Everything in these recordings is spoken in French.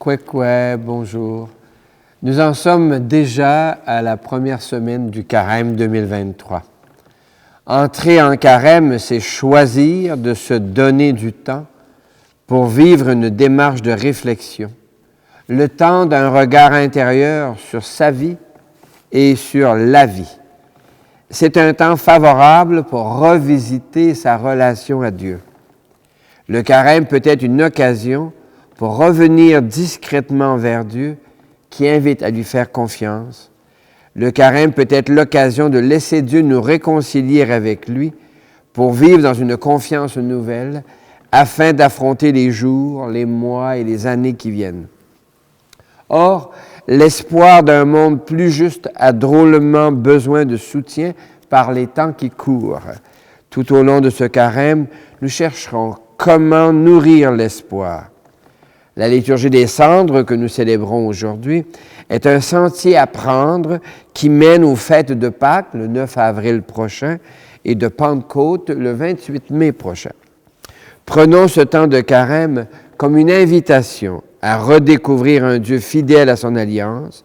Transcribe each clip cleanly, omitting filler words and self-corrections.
Kwekwe, bonjour. Nous en sommes déjà à la première semaine du Carême 2023. Entrer en Carême, c'est choisir de se donner du temps pour vivre une démarche de réflexion, le temps d'un regard intérieur sur sa vie et sur la vie. C'est un temps favorable pour revisiter sa relation à Dieu. Le Carême peut être une occasion pour revenir discrètement vers Dieu qui invite à lui faire confiance. Le Carême peut être l'occasion de laisser Dieu nous réconcilier avec lui pour vivre dans une confiance nouvelle afin d'affronter les jours, les mois et les années qui viennent. Or, l'espoir d'un monde plus juste a drôlement besoin de soutien par les temps qui courent. Tout au long de ce Carême, nous chercherons comment nourrir l'espoir. La liturgie des cendres que nous célébrons aujourd'hui est un sentier à prendre qui mène aux fêtes de Pâques le 9 avril prochain et de Pentecôte le 28 mai prochain. Prenons ce temps de Carême comme une invitation à redécouvrir un Dieu fidèle à son alliance,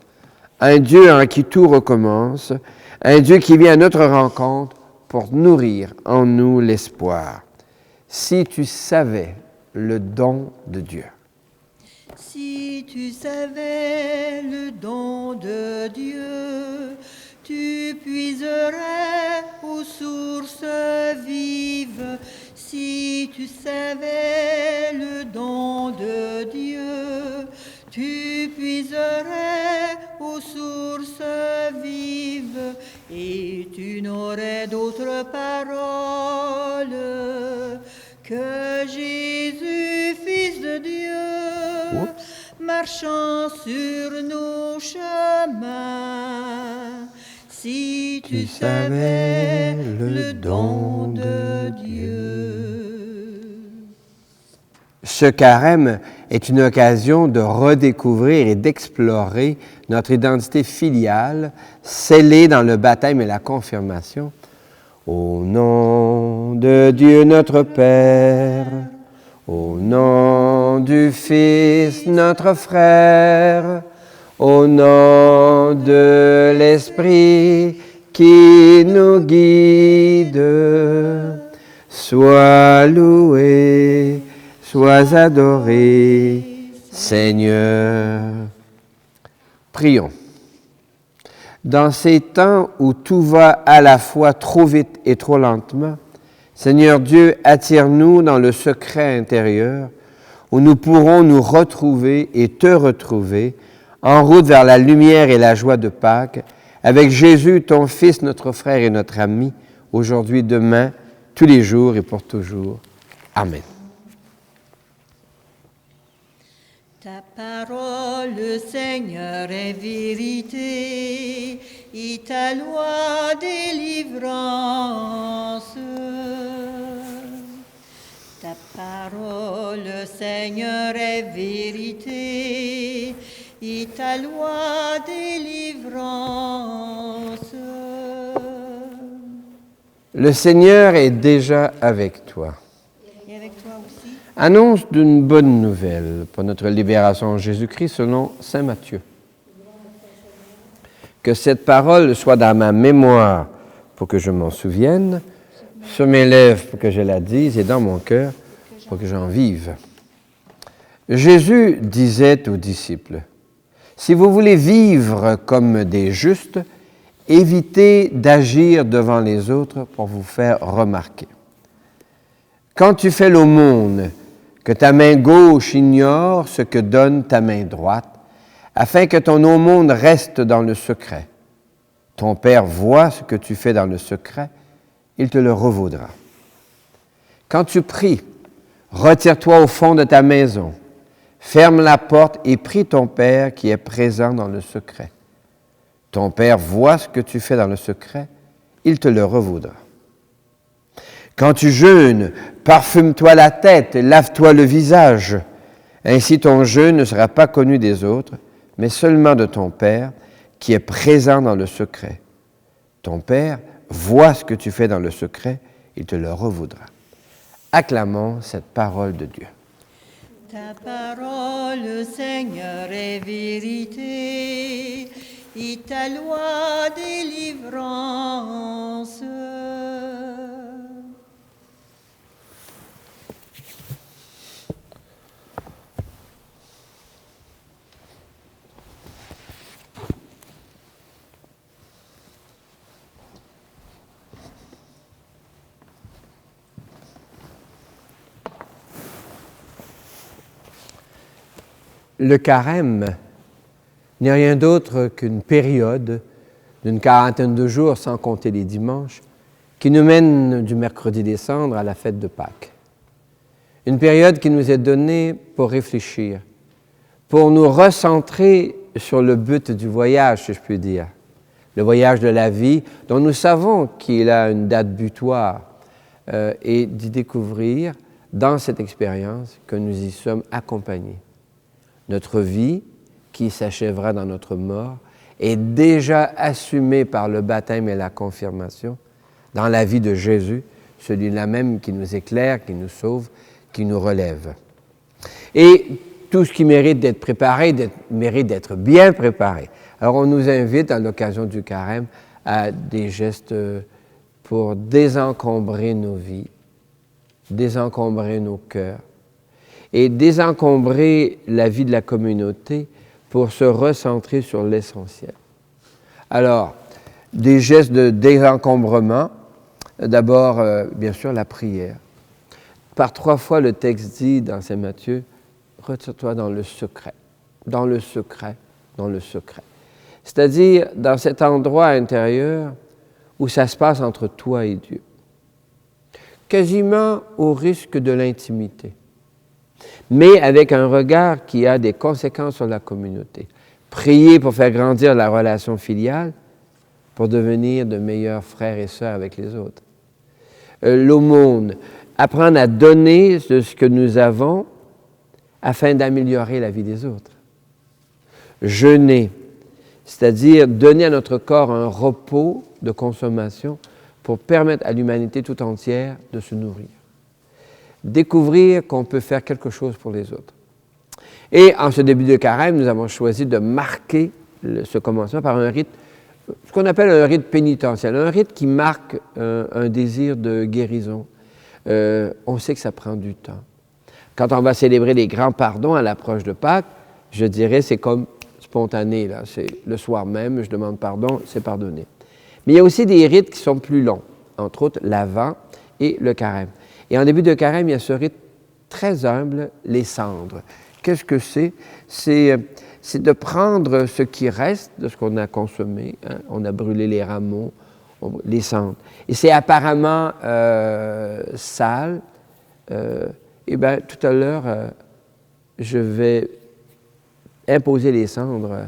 un Dieu en qui tout recommence, un Dieu qui vient à notre rencontre pour nourrir en nous l'espoir. Si tu savais le don de Dieu. Si tu savais le don de Dieu, tu puiserais aux sources vives. Si tu savais le don de Dieu, tu puiserais aux sources vives et tu n'aurais d'autre parole que Jésus, Fils de Dieu, marchant sur nos chemins. Si tu savais le don de Dieu. Ce Carême est une occasion de redécouvrir et d'explorer notre identité filiale, scellée dans le baptême et la confirmation. Au nom de Dieu notre Père, au nom du Fils notre frère, au nom de l'Esprit qui nous guide, sois loué, sois adoré, Seigneur. Prions. Dans ces temps où tout va à la fois trop vite et trop lentement, Seigneur Dieu, attire-nous dans le secret intérieur où nous pourrons nous retrouver et te retrouver en route vers la lumière et la joie de Pâques, avec Jésus, ton Fils, notre frère et notre ami, aujourd'hui, demain, tous les jours et pour toujours. Amen. Ta parole, Seigneur, est vérité, et ta loi délivrance. Ta parole, Seigneur, est vérité, et ta loi délivrance. Le Seigneur est déjà avec toi. Et avec toi aussi. Annonce d'une bonne nouvelle pour notre libération en Jésus-Christ selon saint Matthieu. Que cette parole soit dans ma mémoire pour que je m'en souvienne, sur mes lèvres pour que je la dise et dans mon cœur pour que j'en vive. Jésus disait aux disciples, « Si vous voulez vivre comme des justes, évitez d'agir devant les autres pour vous faire remarquer. Quand tu fais l'aumône, que ta main gauche ignore ce que donne ta main droite, afin que ton aumône reste dans le secret. Ton Père voit ce que tu fais dans le secret, il te le revaudra. Quand tu pries, retire-toi au fond de ta maison, ferme la porte et prie ton Père qui est présent dans le secret. Ton Père voit ce que tu fais dans le secret, il te le revaudra. Quand tu jeûnes, parfume-toi la tête, lave-toi le visage. Ainsi ton jeûne ne sera pas connu des autres, mais seulement de ton Père qui est présent dans le secret. Ton Père voit ce que tu fais dans le secret, il te le revaudra. Acclamons cette parole de Dieu. Ta parole, Seigneur, est vérité, et ta loi délivrance. Le carême n'est rien d'autre qu'une période d'une quarantaine de jours, sans compter les dimanches, qui nous mène du mercredi des Cendres à la fête de Pâques. Une période qui nous est donnée pour réfléchir, pour nous recentrer sur le but du voyage, si je puis dire, le voyage de la vie, dont nous savons qu'il a une date butoir, et d'y découvrir dans cette expérience que nous y sommes accompagnés. Notre vie, qui s'achèvera dans notre mort, est déjà assumée par le baptême et la confirmation dans la vie de Jésus, celui-là même qui nous éclaire, qui nous sauve, qui nous relève. Et tout ce qui mérite d'être préparé, mérite d'être bien préparé. Alors on nous invite à l'occasion du carême à des gestes pour désencombrer nos vies, désencombrer nos cœurs, et désencombrer la vie de la communauté pour se recentrer sur l'essentiel. Alors, des gestes de désencombrement, d'abord, bien sûr, la prière. Par 3 fois, le texte dit dans Saint Matthieu, « Retire-toi dans le secret, dans le secret, dans le secret. » C'est-à-dire dans cet endroit intérieur où ça se passe entre toi et Dieu. Quasiment au risque de l'intimité, mais avec un regard qui a des conséquences sur la communauté. Prier pour faire grandir la relation filiale, pour devenir de meilleurs frères et sœurs avec les autres. L'aumône, apprendre à donner de ce que nous avons afin d'améliorer la vie des autres. Jeûner, c'est-à-dire donner à notre corps un repos de consommation pour permettre à l'humanité tout entière de se nourrir. Découvrir qu'on peut faire quelque chose pour les autres. Et en ce début de carême, nous avons choisi de marquer ce commencement par un rite, ce qu'on appelle un rite pénitentiel, un rite qui marque un désir de guérison. On sait que ça prend du temps. Quand on va célébrer les grands pardons à l'approche de Pâques, je dirais c'est comme spontané, là. C'est le soir même, je demande pardon, c'est pardonné. Mais il y a aussi des rites qui sont plus longs, entre autres l'Avent et le carême. Et en début de carême, il y a ce rite très humble, les cendres. Qu'est-ce que c'est? C'est de prendre ce qui reste de ce qu'on a consommé. Hein? On a brûlé les rameaux, les cendres. Et c'est apparemment sale. Et bien, tout à l'heure, je vais imposer les cendres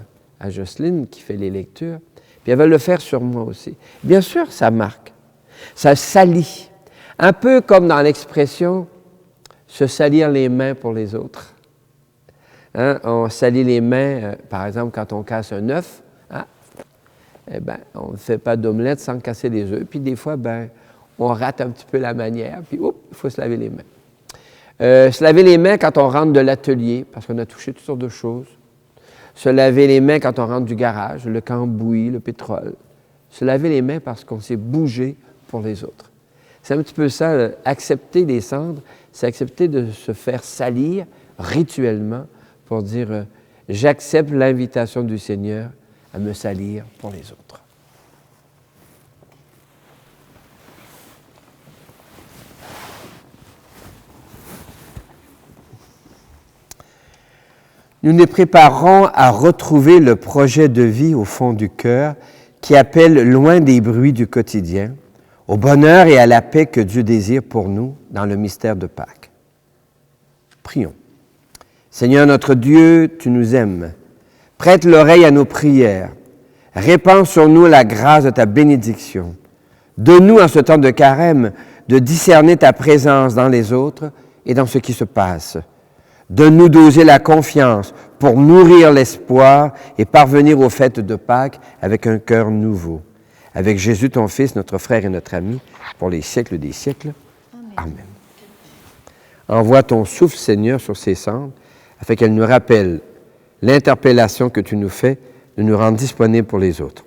à Jocelyne, qui fait les lectures, puis elle va le faire sur moi aussi. Bien sûr, ça marque. Ça salit. Un peu comme dans l'expression « se salir les mains pour les autres ». Hein? On salit les mains, par exemple, quand on casse un œuf. Hein? Eh bien, on ne fait pas d'omelette sans casser les œufs. Puis des fois, on rate un petit peu la manière, puis il faut se laver les mains. Se laver les mains quand on rentre de l'atelier, parce qu'on a touché toutes sortes de choses. Se laver les mains quand on rentre du garage, le cambouis, le pétrole. Se laver les mains parce qu'on s'est bougé pour les autres. C'est un petit peu ça, accepter les cendres, c'est accepter de se faire salir rituellement pour dire j'accepte l'invitation du Seigneur à me salir pour les autres. Nous nous préparons à retrouver le projet de vie au fond du cœur qui appelle loin des bruits du quotidien, au bonheur et à la paix que Dieu désire pour nous dans le mystère de Pâques. Prions. Seigneur notre Dieu, tu nous aimes. Prête l'oreille à nos prières. Répands sur nous la grâce de ta bénédiction. Donne-nous en ce temps de carême de discerner ta présence dans les autres et dans ce qui se passe. Donne-nous d'oser la confiance pour nourrir l'espoir et parvenir aux fêtes de Pâques avec un cœur nouveau. Avec Jésus, ton Fils, notre frère et notre ami, pour les siècles des siècles. Amen. Envoie ton souffle, Seigneur, sur ces cendres, afin qu'elles nous rappellent l'interpellation que tu nous fais de nous rendre disponibles pour les autres.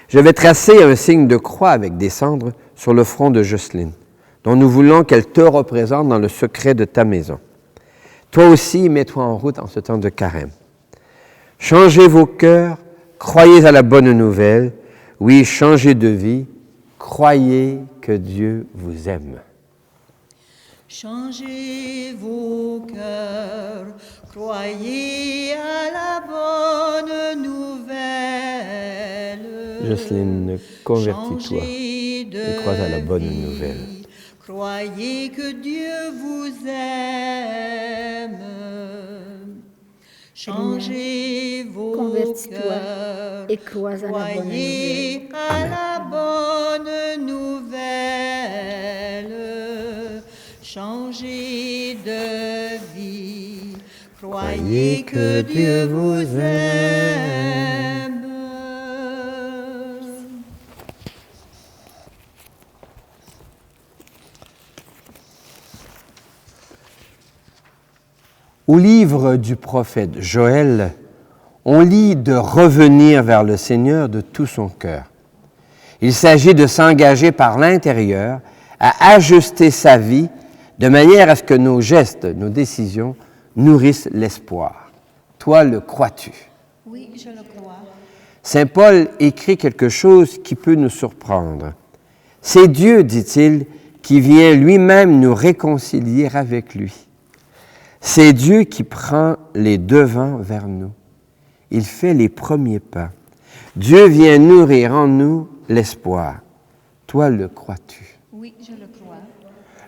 Je vais tracer un signe de croix avec des cendres sur le front de Jocelyne, dont nous voulons qu'elle te représente dans le secret de ta maison. Toi aussi, mets-toi en route en ce temps de carême. Changez vos cœurs, croyez à la bonne nouvelle. Oui, changez de vie, croyez que Dieu vous aime. Changez vos cœurs, croyez à la bonne nouvelle. Jocelyne, convertis-toi et crois à la bonne nouvelle. Croyez que Dieu vous aime. Changez vos cœurs et crois croyez à la bonne nouvelle. Changez de vie, croyez que Dieu vous aime. Au livre du prophète Joël, on lit de revenir vers le Seigneur de tout son cœur. Il s'agit de s'engager par l'intérieur à ajuster sa vie de manière à ce que nos gestes, nos décisions nourrissent l'espoir. Toi, le crois-tu? Oui, je le crois. Saint Paul écrit quelque chose qui peut nous surprendre. C'est Dieu, dit-il, qui vient lui-même nous réconcilier avec lui. C'est Dieu qui prend les devants vers nous. Il fait les premiers pas. Dieu vient nourrir en nous l'espoir. Toi, le crois-tu? Oui, je le crois.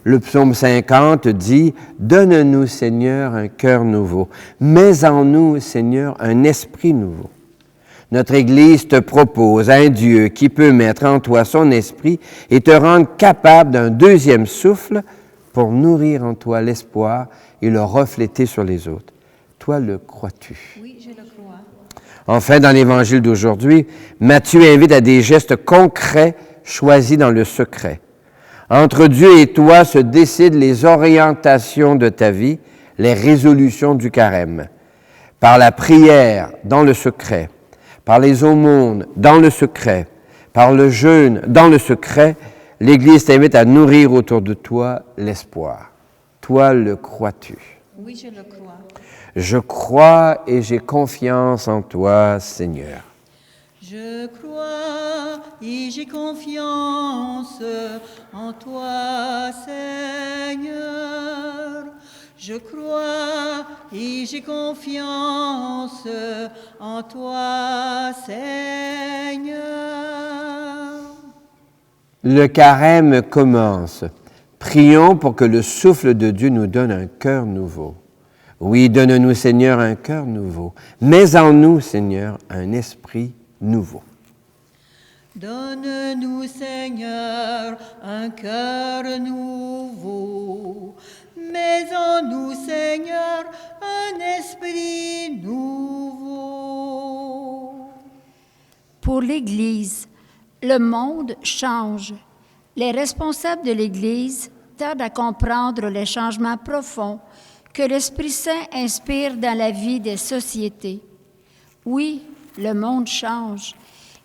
Le psaume 50 dit « Donne-nous, Seigneur, un cœur nouveau. Mets en nous, Seigneur, un esprit nouveau. » Notre Église te propose un Dieu qui peut mettre en toi son esprit et te rendre capable d'un deuxième souffle pour nourrir en toi l'espoir et le refléter sur les autres. Toi, le crois-tu? Oui, je le crois. Enfin, dans l'Évangile d'aujourd'hui, Matthieu invite à des gestes concrets choisis dans le secret. Entre Dieu et toi se décident les orientations de ta vie, les résolutions du carême. Par la prière, dans le secret, par les aumônes, dans le secret, par le jeûne, dans le secret, l'Église t'invite à nourrir autour de toi l'espoir. Toi, le crois-tu? Oui, je le crois. Je crois et j'ai confiance en toi, Seigneur. Je crois et j'ai confiance en toi, Seigneur. Je crois et j'ai confiance en toi, Seigneur. Le carême commence. Prions pour que le souffle de Dieu nous donne un cœur nouveau. Oui, donne-nous, Seigneur, un cœur nouveau. Mets en nous, Seigneur, un esprit nouveau. Donne-nous, Seigneur, un cœur nouveau. Mets en nous, Seigneur, un esprit nouveau. Pour l'Église, le monde change. Les responsables de l'Église tardent à comprendre les changements profonds que l'Esprit Saint inspire dans la vie des sociétés. Oui, le monde change.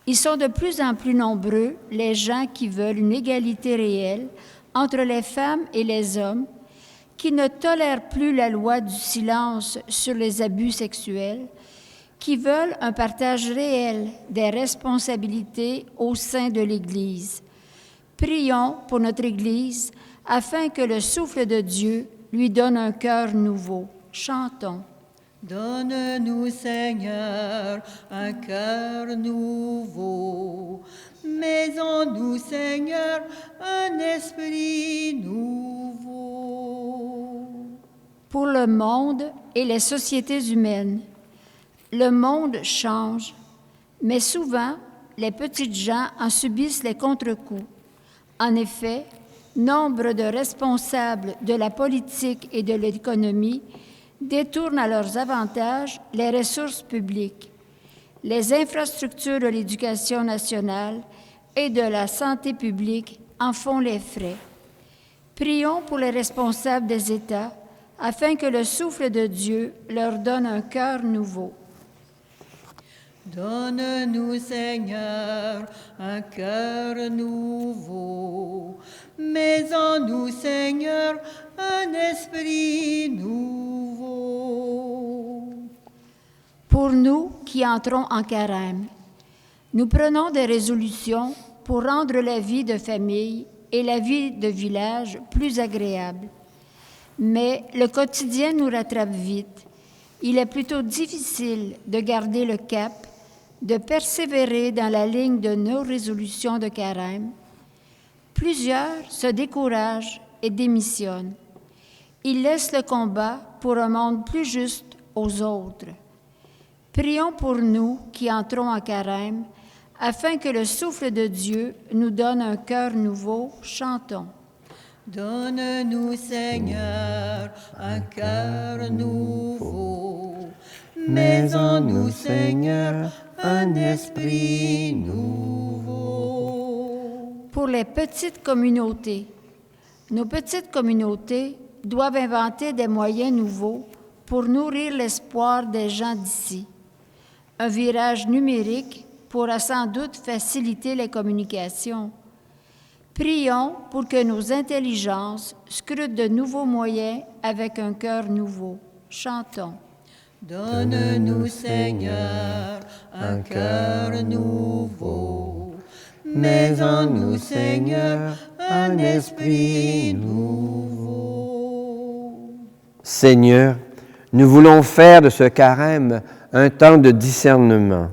Ils sont de plus en plus nombreux, les gens qui veulent une égalité réelle entre les femmes et les hommes, qui ne tolèrent plus la loi du silence sur les abus sexuels, qui veulent un partage réel des responsabilités au sein de l'Église. Prions pour notre Église afin que le souffle de Dieu lui donne un cœur nouveau. Chantons. Donne-nous, Seigneur, un cœur nouveau. Mets en nous, Seigneur, un esprit nouveau. Pour le monde et les sociétés humaines, le monde change, mais souvent, les petites gens en subissent les contre-coups. En effet, nombre de responsables de la politique et de l'économie détournent à leurs avantages les ressources publiques. Les infrastructures de l'éducation nationale et de la santé publique en font les frais. Prions pour les responsables des États, afin que le souffle de Dieu leur donne un cœur nouveau. Donne-nous, Seigneur, un cœur nouveau. Mets en nous, Seigneur, un esprit nouveau. Pour nous qui entrons en carême, nous prenons des résolutions pour rendre la vie de famille et la vie de village plus agréable. Mais le quotidien nous rattrape vite. Il est plutôt difficile de garder le cap, de persévérer dans la ligne de nos résolutions de carême. Plusieurs se découragent et démissionnent. Ils laissent le combat pour un monde plus juste aux autres. Prions pour nous qui entrons en carême, afin que le souffle de Dieu nous donne un cœur nouveau. Chantons. Donne-nous, Seigneur, un cœur nouveau. Mets en nous, Seigneur, un esprit nouveau. Pour les petites communautés, nos petites communautés doivent inventer des moyens nouveaux pour nourrir l'espoir des gens d'ici. Un virage numérique pourra sans doute faciliter les communications. Prions pour que nos intelligences scrutent de nouveaux moyens avec un cœur nouveau. Chantons. Donne-nous, Seigneur, un cœur nouveau. Mets en nous, Seigneur, un esprit nouveau. Seigneur, nous voulons faire de ce carême un temps de discernement.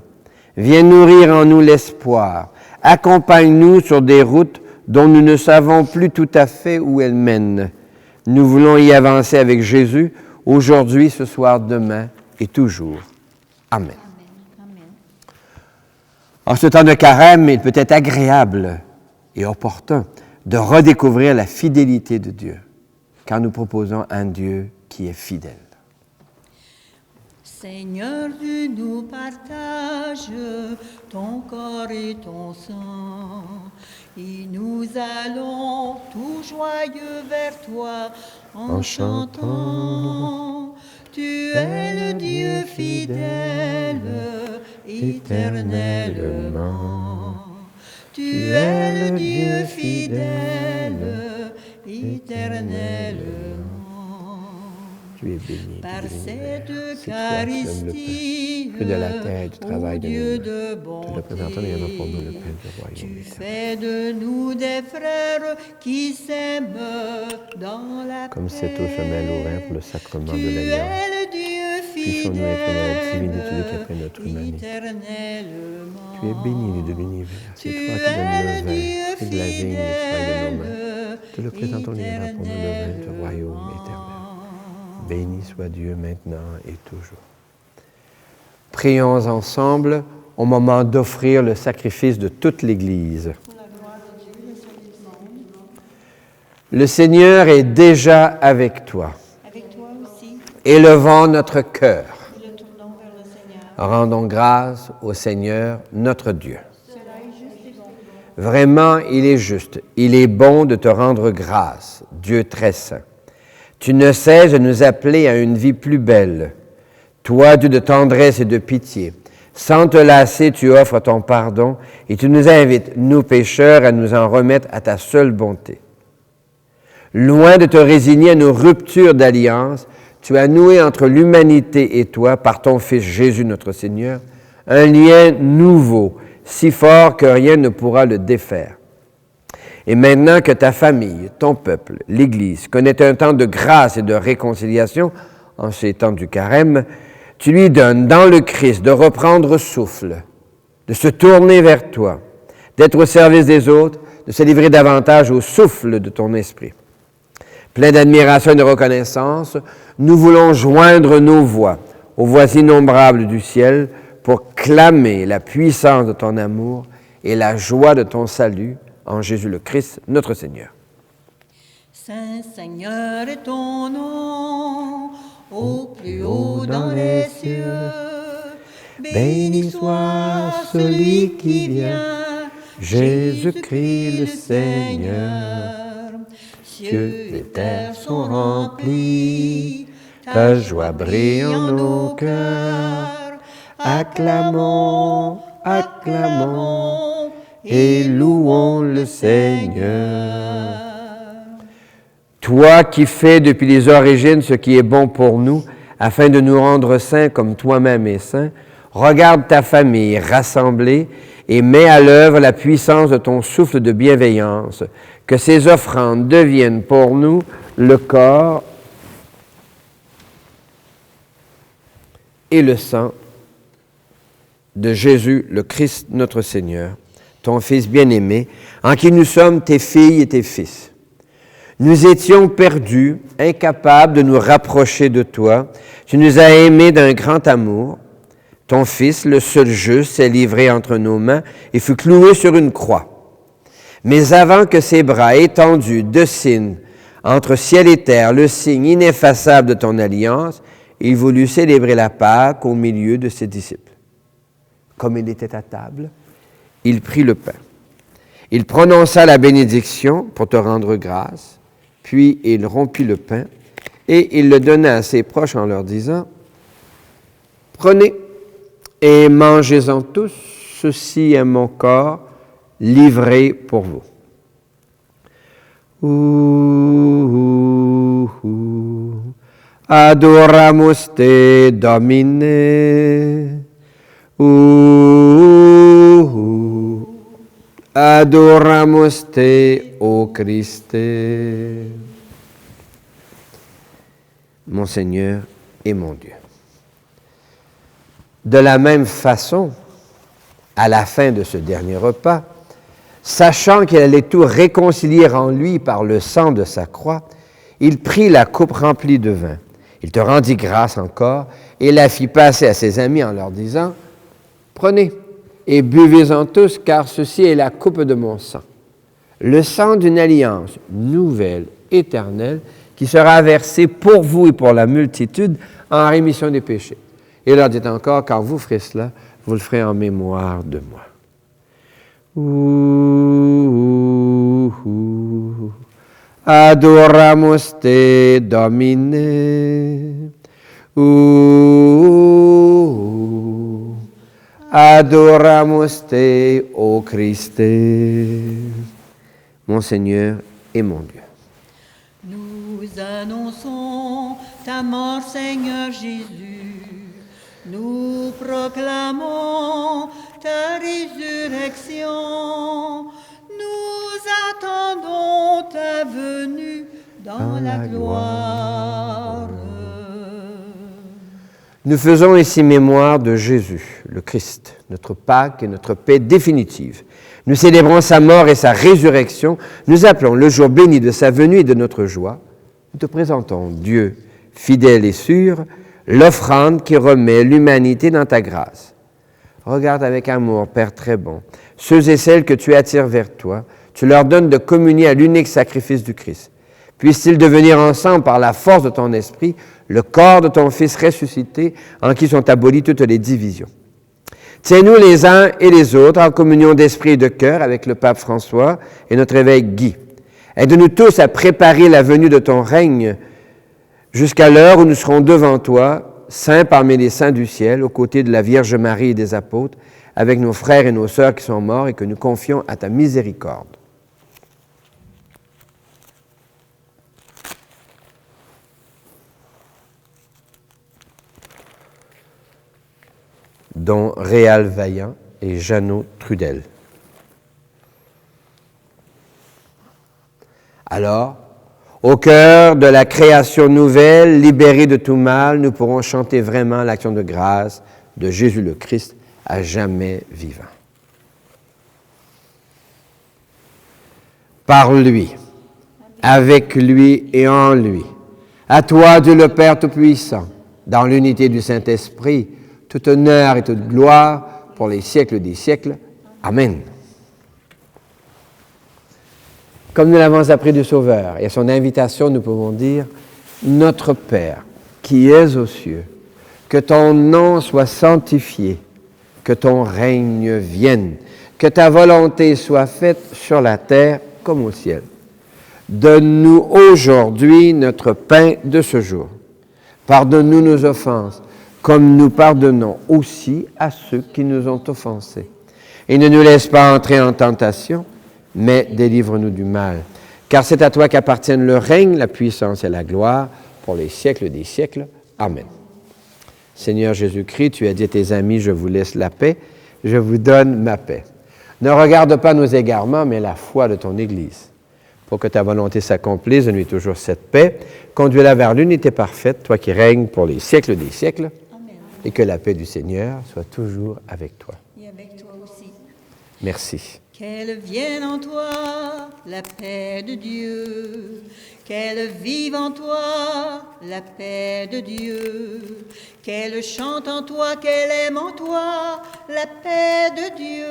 Viens nourrir en nous l'espoir. Accompagne-nous sur des routes dont nous ne savons plus tout à fait où elles mènent. Nous voulons y avancer avec Jésus, aujourd'hui, ce soir, demain et toujours. Amen. En ce temps de carême, il peut être agréable et opportun de redécouvrir la fidélité de Dieu, car nous proposons un Dieu qui est fidèle. Seigneur, tu nous partages ton corps et ton sang, et nous allons tout joyeux vers toi en chantant. Tu es le Dieu fidèle, éternellement. Tu es le Dieu fidèle, éternellement. Tu es béni, Par tu es béni, cette c'est toi qui donnes Eucharistie, le pain, que de la terre et du travail de Dieu nos mains. de Te bonté, le présentons et nous pour nous le pain du royaume tu éternel. fais de nous des frères qui s'aiment dans la Comme paix. c'est au chemin Lorrain pour le sacrement Tu de l'Alliance. es le Dieu Puissions-nous être dans la divinité qui fidèle, après notre humanité. éternellement. Tu es béni de l'univers, c'est Tu toi qui donnes es le le vin, Dieu fruit de la vigne et du travail de nos mains. fidèle, Te le présentons et nous pour nous le vin du royaume éternel. Béni soit Dieu maintenant et toujours. Prions ensemble au moment d'offrir le sacrifice de toute l'Église. Le Seigneur est déjà avec toi. Avec toi aussi, Élevons notre cœur. nous le tournons vers le Seigneur. Rendons grâce au Seigneur, notre Dieu. Vraiment, il est juste, il est bon de te rendre grâce, Dieu très saint. Tu ne cesses de nous appeler à une vie plus belle. Toi, Dieu de tendresse et de pitié, sans te lasser, tu offres ton pardon et tu nous invites, nous pécheurs, à nous en remettre à ta seule bonté. Loin de te résigner à nos ruptures d'alliance, tu as noué entre l'humanité et toi, par ton Fils Jésus notre Seigneur, un lien nouveau, si fort que rien ne pourra le défaire. Et maintenant que ta famille, ton peuple, l'Église, connaît un temps de grâce et de réconciliation, en ces temps du carême, tu lui donnes dans le Christ de reprendre souffle, de se tourner vers toi, d'être au service des autres, de se livrer davantage au souffle de ton esprit. Plein d'admiration et de reconnaissance, nous voulons joindre nos voix aux voix innombrables du ciel pour clamer la puissance de ton amour et la joie de ton salut en Jésus le Christ, notre Seigneur. Saint Seigneur est ton nom, au plus haut dans les cieux. Béni soit celui qui vient, Jésus-Christ le Seigneur. cieux et terre sont remplis, ta joie brille en nos cœurs. Acclamons, acclamons et louons le Seigneur. Toi qui fais depuis les origines ce qui est bon pour nous, afin de nous rendre saints comme toi-même es saint, regarde ta famille rassemblée et mets à l'œuvre la puissance de ton souffle de bienveillance, que ces offrandes deviennent pour nous le corps et le sang de Jésus, le Christ notre Seigneur, ton Fils bien-aimé, en qui nous sommes tes filles et tes fils. Nous étions perdus, incapables de nous rapprocher de toi. Tu nous as aimés d'un grand amour. Ton Fils, le seul juste, s'est livré entre nos mains et fut cloué sur une croix. Mais avant que ses bras étendus dessinent entre ciel et terre le signe ineffaçable de ton alliance, il voulut célébrer la Pâque au milieu de ses disciples. Comme il était à table, il prit le pain. Il prononça la bénédiction pour te rendre grâce, puis il rompit le pain et il le donna à ses proches en leur disant, « Prenez et mangez-en tous, ceci est mon corps livré pour vous. » Adoramus te, Domine. Adoramus te, ô Christe. Mon Seigneur et mon Dieu. De la même façon, à la fin de ce dernier repas, sachant qu'il allait tout réconcilier en lui par le sang de sa croix, il prit la coupe remplie de vin. Il te rendit grâce encore et la fit passer à ses amis en leur disant, « Prenez et buvez-en tous, car ceci est la coupe de mon sang, le sang d'une alliance nouvelle, éternelle, qui sera versé pour vous et pour la multitude en rémission des péchés. » Et il leur dit encore, « Quand vous ferez cela, vous le ferez en mémoire de moi. » Adoramus te, Domine. Adoramus te, ô Christe. Mon Seigneur et mon Dieu. Nous annonçons ta mort, Seigneur Jésus. Nous proclamons ta résurrection. Nous attendons ta venue dans la gloire. Nous faisons ici mémoire de Jésus, le Christ, notre Pâque et notre paix définitive. Nous célébrons sa mort et sa résurrection. Nous appelons le jour béni de sa venue et de notre joie. Nous te présentons, Dieu, fidèle et sûr, l'offrande qui remet l'humanité dans ta grâce. Regarde avec amour, Père très bon, ceux et celles que tu attires vers toi. Tu leur donnes de communier à l'unique sacrifice du Christ. Puissent-ils devenir ensemble, par la force de ton esprit, le corps de ton Fils ressuscité, en qui sont abolies toutes les divisions. Tiens-nous les uns et les autres en communion d'esprit et de cœur avec le pape François et notre évêque Guy. Aide-nous tous à préparer la venue de ton règne jusqu'à l'heure où nous serons devant toi, saints parmi les saints du ciel, aux côtés de la Vierge Marie et des apôtres, avec nos frères et nos sœurs qui sont morts et que nous confions à ta miséricorde. Dont Réal Vaillant et Jeannot Trudel. Alors, au cœur de la création nouvelle, libérés de tout mal, nous pourrons chanter vraiment l'action de grâce de Jésus le Christ, à jamais vivant. Par lui, avec lui et en lui, à toi, Dieu le Père Tout-Puissant, dans l'unité du Saint-Esprit, tout honneur et toute gloire pour les siècles des siècles. Amen. Comme nous l'avons appris du Sauveur, et à son invitation, nous pouvons dire, « Notre Père, qui es aux cieux, que ton nom soit sanctifié, que ton règne vienne, que ta volonté soit faite sur la terre comme au ciel. Donne-nous aujourd'hui notre pain de ce jour. Pardonne-nous nos offenses, comme nous pardonnons aussi à ceux qui nous ont offensés. Et ne nous laisse pas entrer en tentation, mais délivre-nous du mal. Car c'est à toi qu'appartiennent le règne, la puissance et la gloire, pour les siècles des siècles. Amen. Seigneur Jésus-Christ, tu as dit à tes amis, je vous laisse la paix, je vous donne ma paix. Ne regarde pas nos égarements, mais la foi de ton Église. Pour que ta volonté s'accomplisse, donne-lui toujours cette paix. Conduis-la vers l'unité parfaite, toi qui règnes pour les siècles des siècles. Amen. Et que la paix du Seigneur soit toujours avec toi. Et avec toi aussi. Merci. Qu'elle vienne en toi la paix de Dieu, qu'elle vive en toi la paix de Dieu, qu'elle chante en toi, qu'elle aime en toi la paix de Dieu,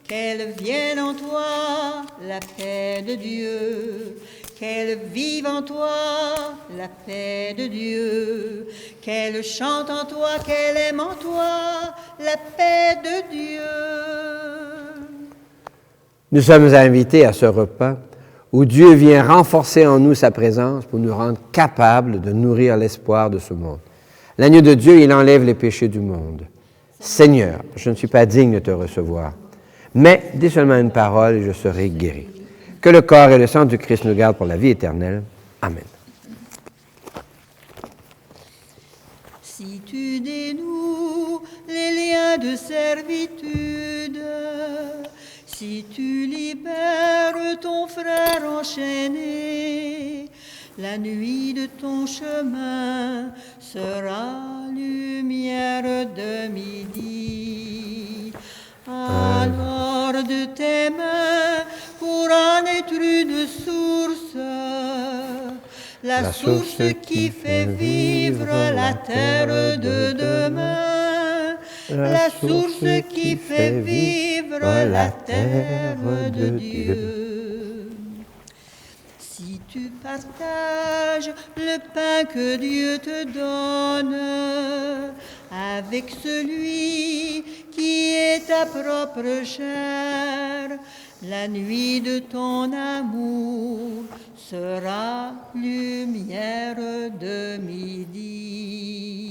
qu'elle vienne en toi la paix de Dieu, qu'elle vive en toi la paix de Dieu, qu'elle chante en toi, qu'elle aime en toi la paix de Dieu. Nous sommes invités à ce repas où Dieu vient renforcer en nous sa présence pour nous rendre capables de nourrir l'espoir de ce monde. L'agneau de Dieu, il enlève les péchés du monde. Seigneur, je ne suis pas digne de te recevoir, mais dis seulement une parole et je serai guéri. Que le corps et le sang du Christ nous gardent pour la vie éternelle. Amen. Si tu dénoues les liens de servitude, si tu libères ton frère enchaîné, la nuit de ton chemin sera lumière de midi. Alors de tes mains pourra naître une source, la source qui fait vivre la terre de demain, la source qui fait vivre la terre de Dieu. Si tu partages le pain que Dieu te donne avec celui qui est ta propre chair, la nuit de ton amour sera lumière de midi.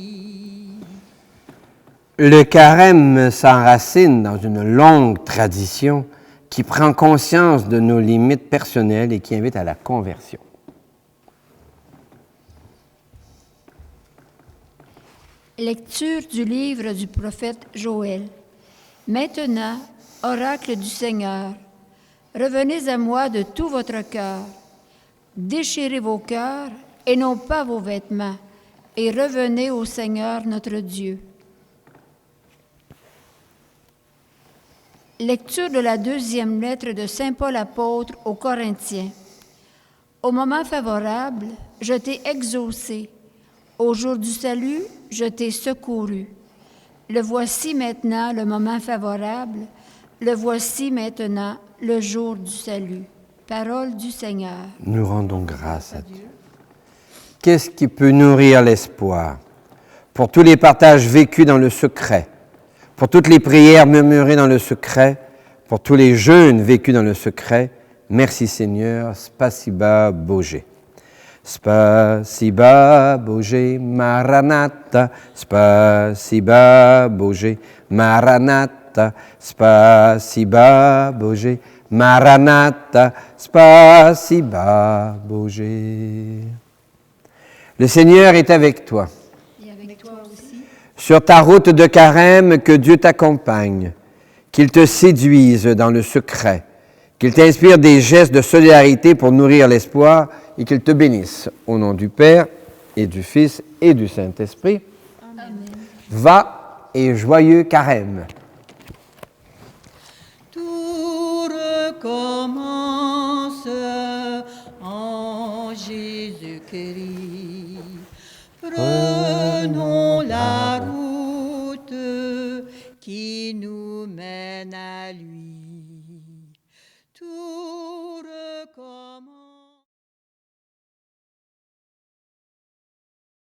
Le carême s'enracine dans une longue tradition qui prend conscience de nos limites personnelles et qui invite à la conversion. Lecture du livre du prophète Joël. Maintenant, oracle du Seigneur, revenez à moi de tout votre cœur. Déchirez vos cœurs et non pas vos vêtements, et revenez au Seigneur notre Dieu. Lecture de la deuxième lettre de Saint Paul apôtre aux Corinthiens. Au moment favorable, je t'ai exaucé. Au jour du salut, je t'ai secouru. Le voici maintenant le moment favorable. Le voici maintenant le jour du salut. Parole du Seigneur. Nous rendons grâce à Dieu. Qu'est-ce qui peut nourrir l'espoir? Pour tous les partages vécus dans le secret, pour toutes les prières murmurées dans le secret, pour tous les jeûnes vécus dans le secret, merci Seigneur, Spasiba Bože. Spasiba Bože, Maranatha, Spasiba Bože, Maranatha, Spasiba Bože, Maranatha, Spasiba Bože. Le Seigneur est avec toi. Et avec toi aussi. Sur ta route de carême, que Dieu t'accompagne, qu'il te séduise dans le secret, qu'il t'inspire des gestes de solidarité pour nourrir l'espoir et qu'il te bénisse. Au nom du Père et du Fils et du Saint-Esprit. Amen. Va et joyeux carême. Tout recommence en Jésus-Christ. Prenons la route qui nous mène à lui.